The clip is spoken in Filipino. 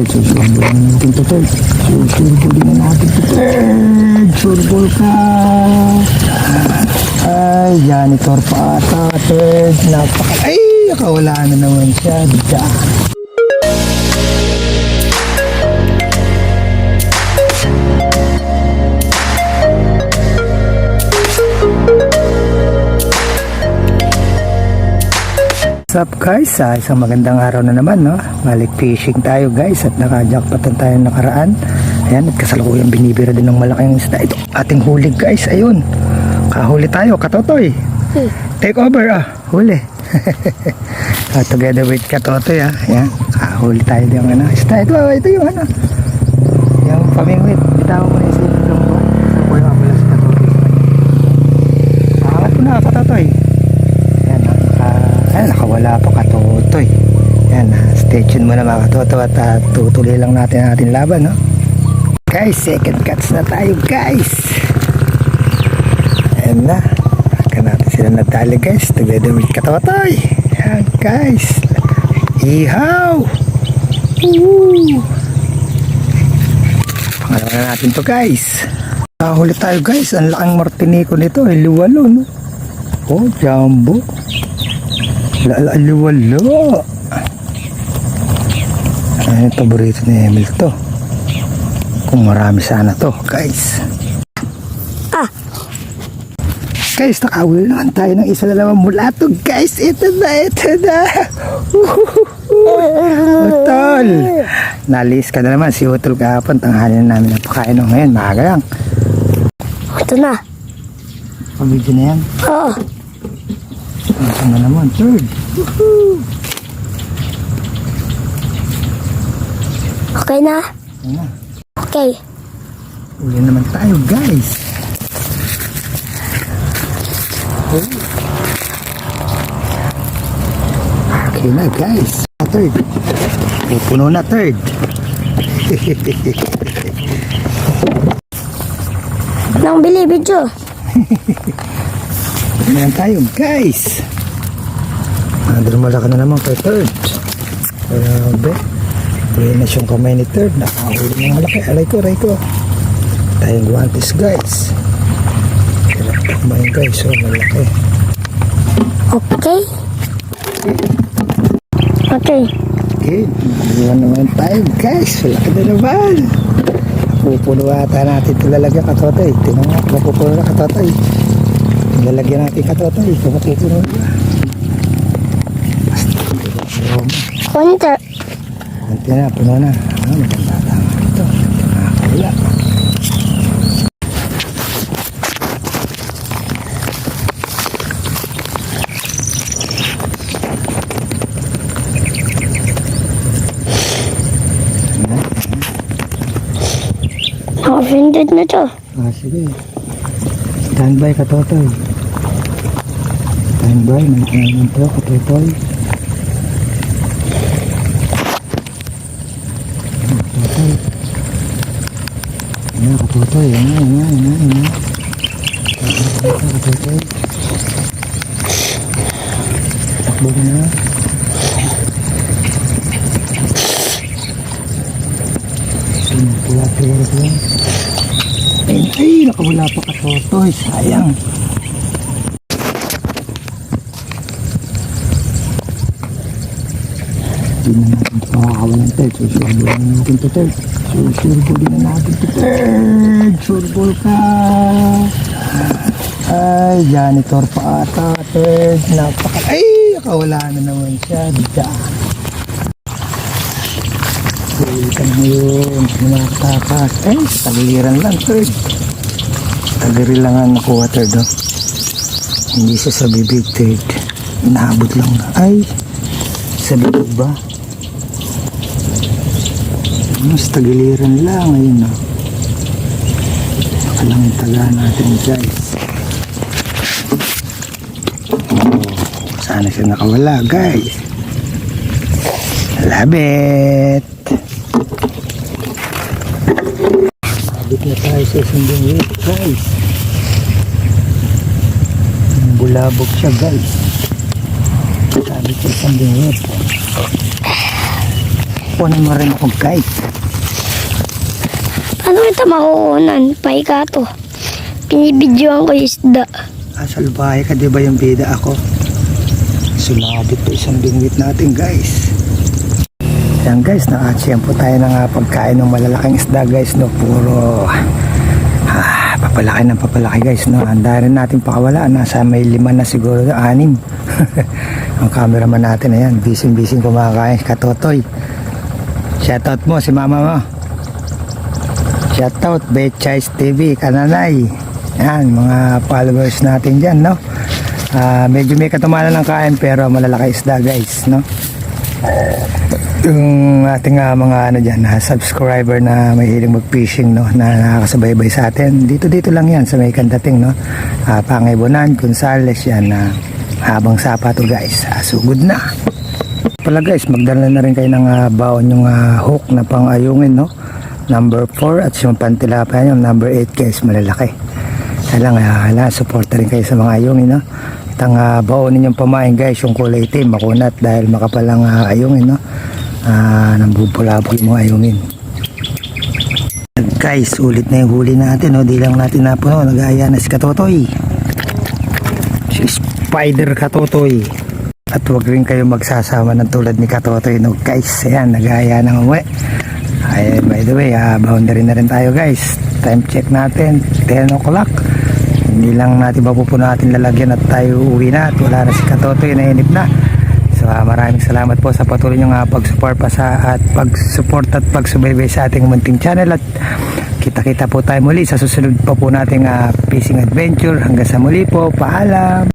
third. Susurbol na natin to third. Susurbol na natin to third. Surbol ka. Ay, janitor pa ata third. Ay, nakawala na naman siya. What's up guys, isang magandang araw na naman, no? Balik fishing tayo guys at naka-jackpotan tayo nakaraan. Ayan, at kasalukuyang binibira din ng malaking isda. Ito ating huli guys, ayun. Kahuli tayo, Katotoy. Take over huli. Together with Katotoy ayan, kahuli tayo din ng isda. Ito yung yung pamingwit. Bitaw mo na yung silong buwan. Sa buwan ako lang si Katotoy. Angat ko na Katotoy. Ayan, nakawala pa Katotoy. Ayan, stay tuned muna mga Katotoy at tutuloy lang natin ang ating laban, no? Guys, second cuts na tayo guys. Ayan na, haka natin sila nadali guys, together with Katotoy. Ayan guys, ihaw. Pangalawa na natin to guys. Nakahuli tayo guys, ang laking martiniko nito ay luwalo, no? Oh, jumbo. Wala. Ay, paborito ni Emil to. Kung marami sana to, guys. Guys, nakawil naman tayo ng isa na naman mula to, guys. Ito na. Utol. Nalis ka na naman si Utol kahapon. Tanghali na namin napakain ng ngayon. Maaga lang. Ito na. Pabidyo na yan? Oo. Ito na naman, third. Okay na? Ayan na. Okay. Uli naman tayo, guys. Okay na, guys. Third. Puno na, third. Nang bili video. Ayan tayo guys. Drumala ka na naman kay third. Grabe. Pinas yung kamay ni third. Nakahuli ng malaki. Aray ko. Tayong guantes guys. Kumain guys. So malaki. Okay. Okay. Nakabuhan naman tayo guys. Malaki na naman. Pupuno ata natin tulalagyan Katotoy. Tingnan nga. Mapupuno na Katotoy. Lalagyan natin Katotoy. Pupuno na. Konti. Konti na. Puno na. Maganda tama ito. Nakakawala. Offended na to. Sige. Standby Katotoy. Standby. Nandiyan to Katotoy. Katotoy. Ayan. Katotoy. Takbo ka na. Pula. Ay, nakawala pa Katotoy. Sayang. Hindi na natin ito makakawalan third. Susurbol na natin to third. Surbol ka. Ay, janitor pa ata third. Ay, nakawala na naman siya. Kulitan mo yun. Nakatakas. Ay, tagiliran lang third. Tagiri lang ang nakuha third. Hindi siya sa bibig third. Inaabot lang. Ay, sa bibig ba? Mas tagiliran lang. Ayun nakalang taga natin guys. Sana siya nakawala guys. Labit. Sabit na tayo sa sunding wait guys. Bulabog siya guys. Sabit sa sunding wait. Kunin mo rin ako guys. Paano kita makukunan? Paika to. Pinibidyoan ko yung isda. Salbahe ka, di ba yung bida ako? Sumabit po isang bingwit natin guys. Yan guys, nakachiyam po tayo ng pagkain ng malalaking isda guys, no? Puro papalaki ng papalaki guys, no? Handa rin natin pakawala. Nasa may 5 na siguro, 6. Ang cameraman natin, ayan, busy kumakain. Katotoy. Shoutout mo si mama mo. Shoutout Betchais TV, Kananay. Yan, mga followers natin dyan, no? Medyo may katumalan ng kain pero malalaki isda guys, no? Yung ating mga ano dyan, subscriber na may hiling mag-fishing, no? Na nakakasubaybay sa atin. Dito lang yan sa may Kandating, no? Pangibunan, Gonzales, yan. Habang sapa to guys. Sugod na. Pala guys, magdala na rin kayo ng baon yung hook na pang-ayungin, no? Number 4 at yung pantilapia yung number 8 guys, malalaki. Kailangan supporta rin kayo sa mga ayungin, no? Itang baon ninyong pamain guys, yung kulay itim, makunat dahil makapalang ayungin, no? Nambubulabog yung mga ayungin. Guys, ulit na yung huli natin, no? Di lang natin napuno, nag-aaya na si Katotoy. Si Spider Katotoy. At huwag rin kayo magsasama ng tulad ni Katotoy, no guys. Ayan, nag-aaya ng umuwi. Ay, by the way, boundary na rin tayo guys. Time check natin, 10 o'clock. Hindi lang natin natin lalagyan at tayo uwi na. At wala na si Katotoy, nainip na. So maraming salamat po sa patuloy nyo pag-support pa at pag-support at pagsubaybay sa ating munting channel. At kita-kita po tayo muli sa susunod pa po nating fishing adventure. Hanggang sa muli po, paalam!